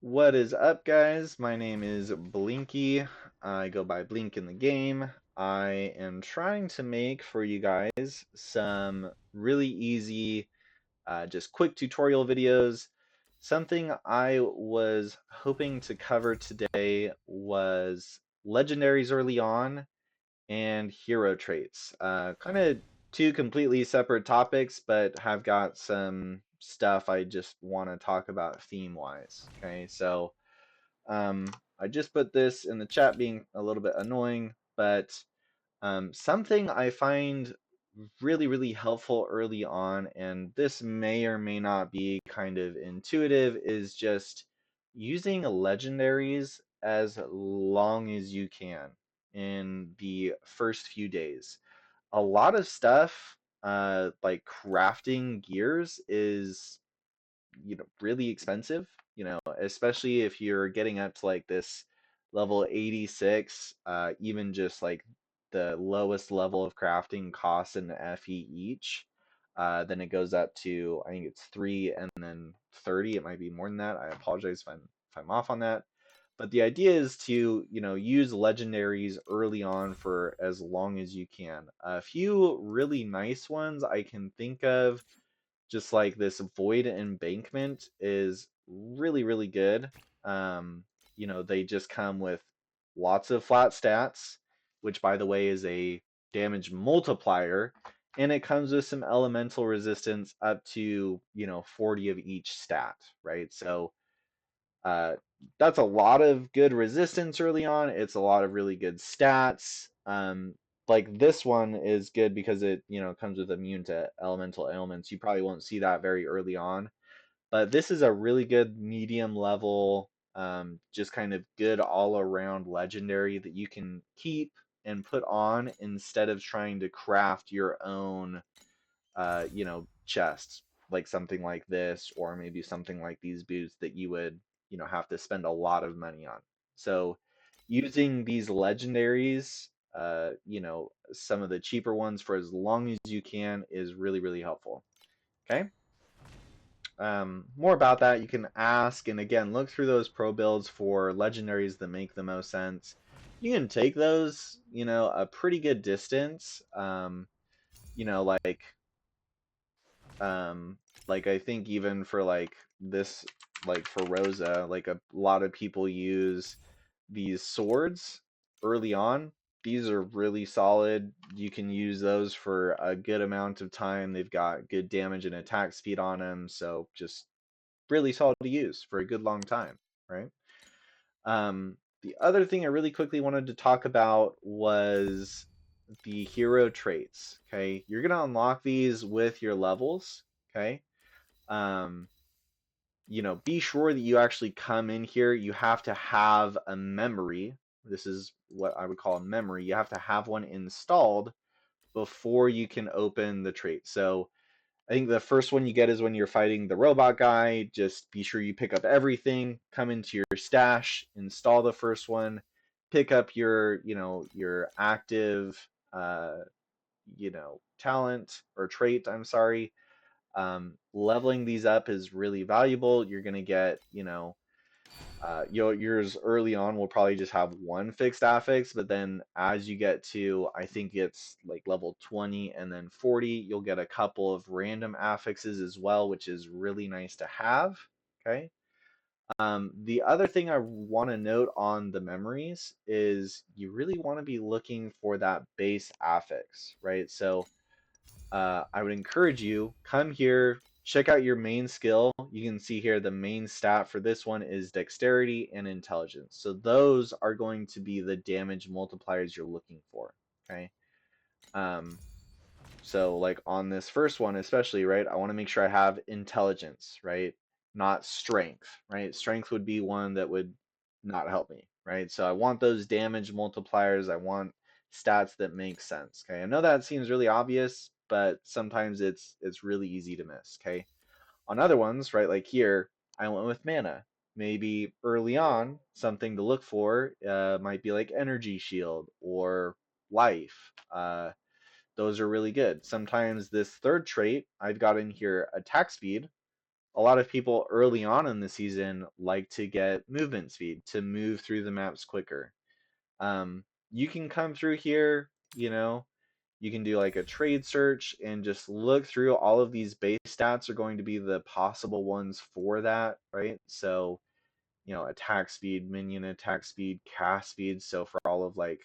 What is up, guys? My name is Blinky. I go by Blink in the game. I am trying to make for you guys some really easy, just quick tutorial videos. Something I was hoping to cover today was legendaries early on and hero traits. Kind of two completely separate topics, but have got some stuff I just want to talk about theme wise. Okay, so um, I just put this in the chat being a little bit annoying, but something I find really, really helpful early on, and this may or may not be kind of intuitive, is just using legendaries as long as you can in the first few days. A lot of stuff, like crafting gears, is really expensive, especially if you're getting up to like this level 86. Even just like the lowest level of crafting costs an FE each. Then it goes up to, I think it's 3 and then 30. It might be more than that. I apologize if I'm off on that. But the idea is to, use legendaries early on for as long as you can. A few really nice ones I can think of, just like this void embankment, is really, really good. They just come with lots of flat stats, which by the way is a damage multiplier, and it comes with some elemental resistance up to 40 of each stat, right? So uh, that's a lot of good resistance early on. It's a lot of really good stats. Like this one is good because it, comes with immune to elemental ailments. You probably won't see that very early on, but this is a really good medium level, just kind of good all around legendary that you can keep and put on instead of trying to craft your own chests, like something like this, or maybe something like these boots that you would, have to spend a lot of money on. So using these legendaries, some of the cheaper ones for as long as you can is really, really helpful. Okay. More about that you can ask, and again, look through those pro builds for legendaries that make the most sense. You can take those, a pretty good distance. You know, like Um, like I think even for like this, like for Rosa, like a lot of people use these swords early on. These are really solid. You can use those for a good amount of time. They've got good damage and attack speed on them, so just really solid to use for a good long time, right? The other thing I really quickly wanted to talk about was the hero traits. Okay, you're gonna unlock these with your levels. Okay, um, be sure that you actually come in here. You have to have a memory. This is what I would call a memory. You have to have one installed before you can open the trait. So I think the first one you get is when you're fighting the robot guy. Just be sure you pick up everything, come into your stash, install the first one, pick up your active, talent or trait. I'm sorry. Leveling these up is really valuable. You're gonna get, yours early on will probably just have one fixed affix, but then as you get to, I think it's like level 20 and then 40, you'll get a couple of random affixes as well, which is really nice to have. Okay. The other thing I want to note on the memories is you really want to be looking for that base affix, right? So I would encourage you, come here, check out your main skill. You can see here the main stat for this one is dexterity and intelligence. So those are going to be the damage multipliers you're looking for. Okay. Um, so like on this first one, especially, right, I want to make sure I have intelligence, right? Not strength, right? Strength would be one that would not help me, right? So I want those damage multipliers. I want stats that make sense. Okay. I know that seems really obvious, but sometimes it's really easy to miss. Okay. On other ones, right, like here, I went with mana. Maybe early on, something to look for might be like energy shield or life. Those are really good. Sometimes this third trait, I've got in here attack speed. a lot of people early on in the season like to get movement speed to move through the maps quicker. Um, you can come through here, you can do like a trade search and just look through all of these base stats are going to be the possible ones for that, right? So, attack speed, minion attack speed, cast speed. So for all of like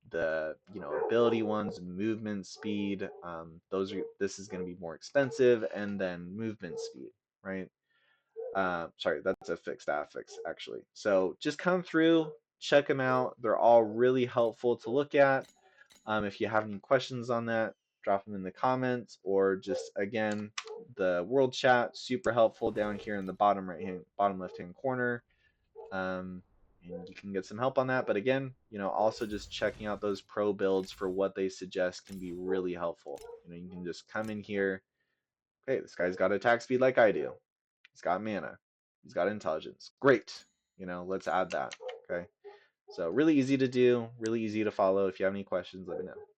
the ability ones, movement speed, this is going to be more expensive, and then movement speed, right? Sorry, that's a fixed affix actually. So just come through, check them out. They're all really helpful to look at. If you have any questions on that, drop them in the comments, or just again, the world chat, super helpful down here in the bottom left hand corner. And you can get some help on that. But again, also just checking out those pro builds for what they suggest can be really helpful. You can just come in here. Okay, this guy's got attack speed like I do. He's got mana. He's got intelligence. Great. Let's add that. Okay. So really easy to do, really easy to follow. If you have any questions, let me know.